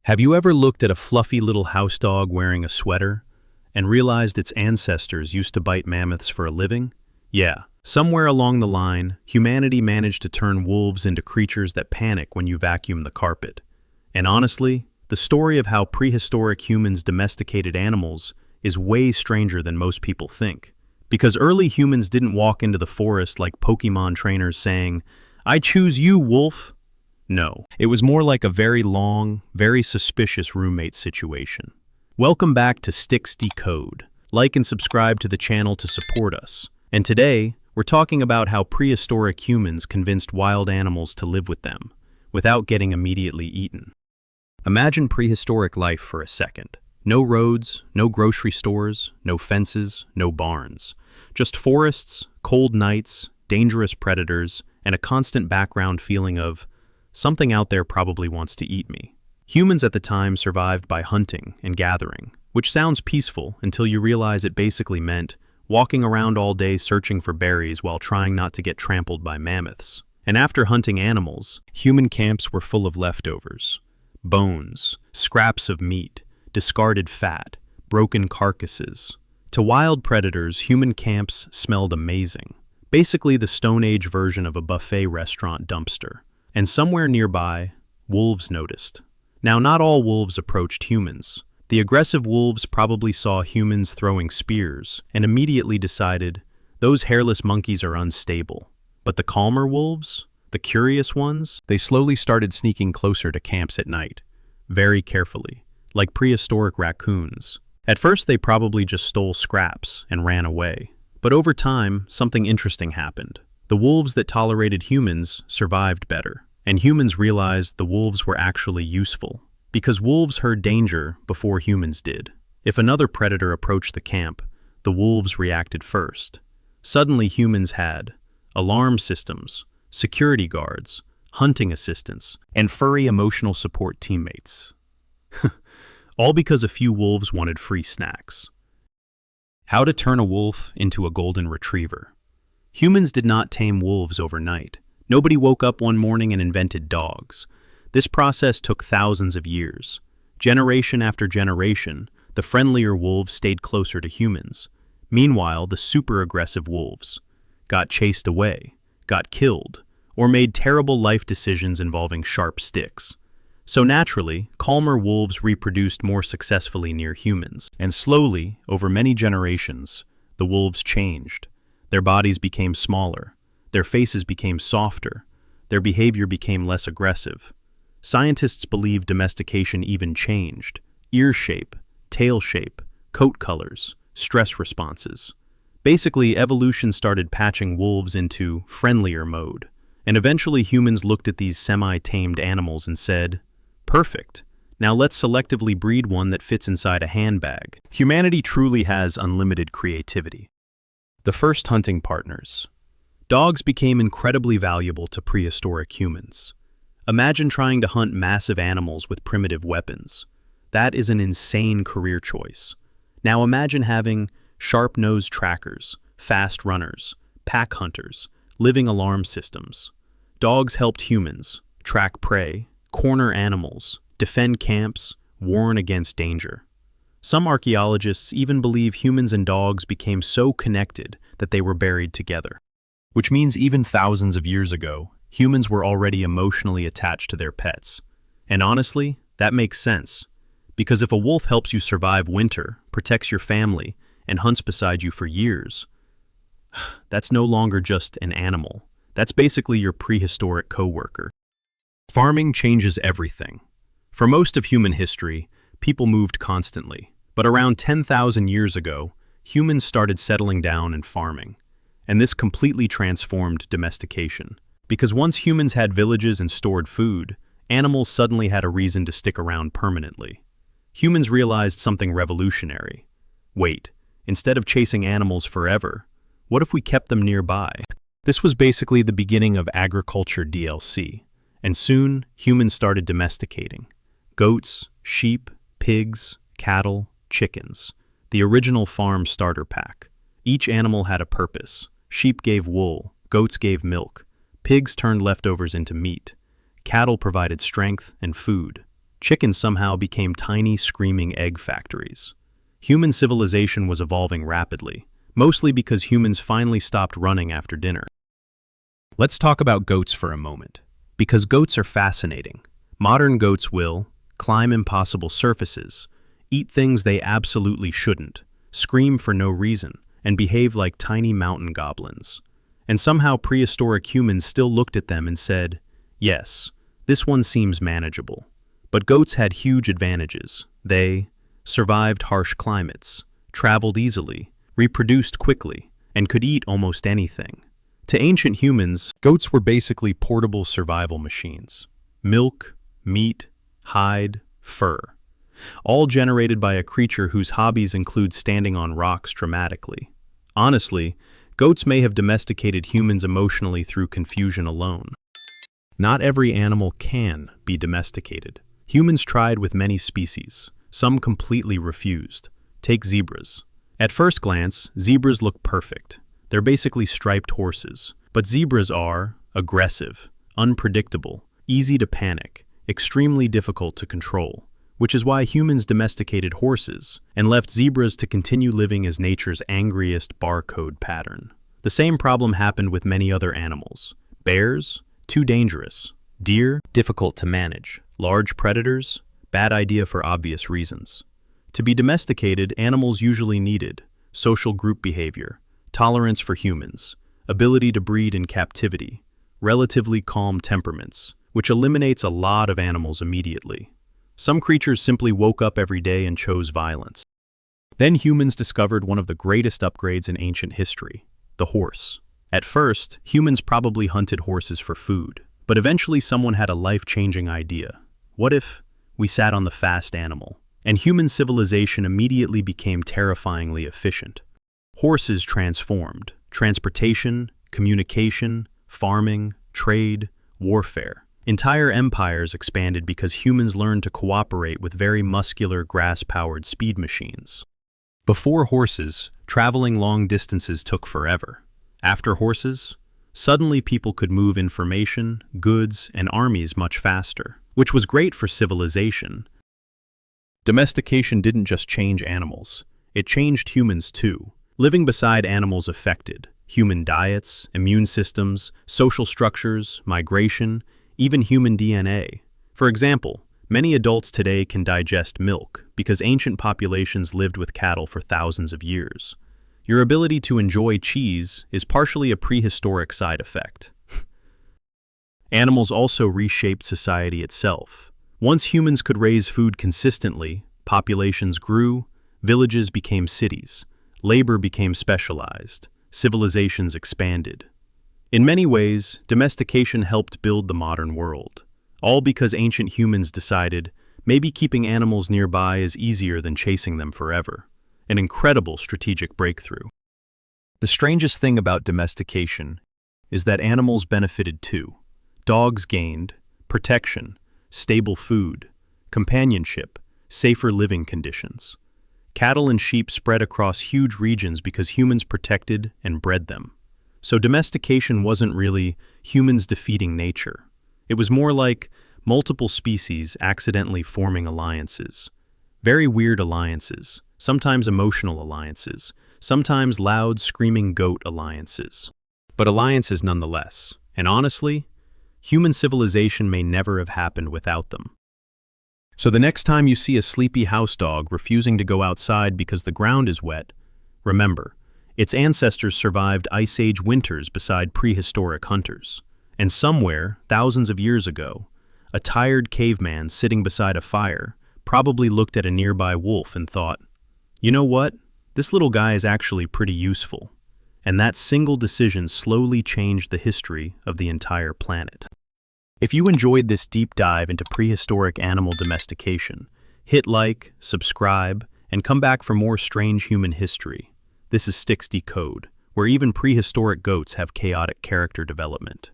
Have you ever looked at a fluffy little house dog wearing a sweater and realized its ancestors used to bite mammoths for a living? Yeah, somewhere along the line, humanity managed to turn wolves into creatures that panic when you vacuum the carpet. And honestly, the story of how prehistoric humans domesticated animals is way stranger than most people think. Because early humans didn't walk into the forest like Pokemon trainers saying, "I choose you, wolf." No, it was more like a very long, very suspicious roommate situation. Welcome back to Sticks Decode. Like and subscribe to the channel to support us. And today, we're talking about how prehistoric humans convinced wild animals to live with them, without getting immediately eaten. Imagine prehistoric life for a second. No roads, no grocery stores, no fences, no barns. Just forests, cold nights, dangerous predators, and a constant background feeling of, something out there probably wants to eat me. Humans at the time survived by hunting and gathering, which sounds peaceful until you realize it basically meant walking around all day searching for berries while trying not to get trampled by mammoths. And after hunting animals, human camps were full of leftovers. Bones, scraps of meat, discarded fat, broken carcasses. To wild predators, human camps smelled amazing. Basically the Stone Age version of a buffet restaurant dumpster. And somewhere nearby, wolves noticed. Now, not all wolves approached humans. The aggressive wolves probably saw humans throwing spears and immediately decided, those hairless monkeys are unstable. But the calmer wolves, the curious ones, they slowly started sneaking closer to camps at night, very carefully, like prehistoric raccoons. At first, they probably just stole scraps and ran away. But over time, something interesting happened. The wolves that tolerated humans survived better, and humans realized the wolves were actually useful, because wolves heard danger before humans did. If another predator approached the camp, the wolves reacted first. Suddenly humans had alarm systems, security guards, hunting assistants, and furry emotional support teammates. All because a few wolves wanted free snacks. How to turn a wolf into a golden retriever. Humans did not tame wolves overnight. Nobody woke up one morning and invented dogs. This process took thousands of years. Generation after generation, the friendlier wolves stayed closer to humans. Meanwhile, the super-aggressive wolves got chased away, got killed, or made terrible life decisions involving sharp sticks. So naturally, calmer wolves reproduced more successfully near humans. And slowly, over many generations, the wolves changed. Their bodies became smaller, their faces became softer, their behavior became less aggressive. Scientists believe domestication even changed. Ear shape, tail shape, coat colors, stress responses. Basically, evolution started patching wolves into friendlier mode. And eventually humans looked at these semi-tamed animals and said, "Perfect. Now let's selectively breed one that fits inside a handbag." Humanity truly has unlimited creativity. The first hunting partners. Dogs became incredibly valuable to prehistoric humans. Imagine trying to hunt massive animals with primitive weapons. That is an insane career choice. Now imagine having sharp-nosed trackers, fast runners, pack hunters, living alarm systems. Dogs helped humans track prey, corner animals, defend camps, warn against danger. Some archaeologists even believe humans and dogs became so connected that they were buried together. Which means even thousands of years ago, humans were already emotionally attached to their pets. And honestly, that makes sense. Because if a wolf helps you survive winter, protects your family, and hunts beside you for years, that's no longer just an animal. That's basically your prehistoric coworker. Farming changes everything. For most of human history, people moved constantly. But around 10,000 years ago, humans started settling down and farming. And this completely transformed domestication. Because once humans had villages and stored food, animals suddenly had a reason to stick around permanently. Humans realized something revolutionary. Wait, instead of chasing animals forever, what if we kept them nearby? This was basically the beginning of agriculture DLC. And soon, humans started domesticating. Goats, sheep, pigs, cattle, chickens. The original farm starter pack. Each animal had a purpose. Sheep gave wool, goats gave milk, pigs turned leftovers into meat, cattle provided strength and food, chickens somehow became tiny, screaming egg factories. Human civilization was evolving rapidly, mostly because humans finally stopped running after dinner. Let's talk about goats for a moment, because goats are fascinating. Modern goats will climb impossible surfaces, eat things they absolutely shouldn't, scream for no reason, and behave like tiny mountain goblins. And somehow prehistoric humans still looked at them and said, yes, this one seems manageable. But goats had huge advantages. They survived harsh climates, traveled easily, reproduced quickly, and could eat almost anything. To ancient humans, goats were basically portable survival machines. Milk, meat, hide, fur. All generated by a creature whose hobbies include standing on rocks dramatically. Honestly, goats may have domesticated humans emotionally through confusion alone. Not every animal can be domesticated. Humans tried with many species. Some completely refused. Take zebras. At first glance, zebras look perfect. They're basically striped horses. But zebras are aggressive, unpredictable, easy to panic, extremely difficult to control, which is why humans domesticated horses and left zebras to continue living as nature's angriest barcode pattern. The same problem happened with many other animals. Bears, too dangerous. Deer, difficult to manage. Large predators, bad idea for obvious reasons. To be domesticated, animals usually needed social group behavior, tolerance for humans, ability to breed in captivity, relatively calm temperaments, which eliminates a lot of animals immediately. Some creatures simply woke up every day and chose violence. Then humans discovered one of the greatest upgrades in ancient history, the horse. At first, humans probably hunted horses for food, but eventually someone had a life-changing idea. What if we sat on the fast animal? And human civilization immediately became terrifyingly efficient. Horses transformed. Transportation, communication, farming, trade, warfare. Entire empires expanded because humans learned to cooperate with very muscular, grass-powered speed machines. Before horses, traveling long distances took forever. After horses, suddenly people could move information, goods, and armies much faster, which was great for civilization. Domestication didn't just change animals, it changed humans too. Living beside animals affected human diets, immune systems, social structures, migration, even human DNA. For example, many adults today can digest milk because ancient populations lived with cattle for thousands of years. Your ability to enjoy cheese is partially a prehistoric side effect. Animals also reshaped society itself. Once humans could raise food consistently, populations grew, villages became cities, labor became specialized, civilizations expanded. In many ways, domestication helped build the modern world, all because ancient humans decided maybe keeping animals nearby is easier than chasing them forever. An incredible strategic breakthrough. The strangest thing about domestication is that animals benefited too. Dogs gained protection, stable food, companionship, safer living conditions. Cattle and sheep spread across huge regions because humans protected and bred them. So domestication wasn't really humans defeating nature. It was more like multiple species accidentally forming alliances. Very weird alliances, sometimes emotional alliances, sometimes loud, screaming goat alliances. But alliances nonetheless. And honestly, human civilization may never have happened without them. So the next time you see a sleepy house dog refusing to go outside because the ground is wet, remember, its ancestors survived Ice Age winters beside prehistoric hunters. And somewhere, thousands of years ago, a tired caveman sitting beside a fire probably looked at a nearby wolf and thought, you know what? This little guy is actually pretty useful. And that single decision slowly changed the history of the entire planet. If you enjoyed this deep dive into prehistoric animal domestication, hit like, subscribe, and come back for more strange human history. This is Sticks Decode, where even prehistoric goats have chaotic character development.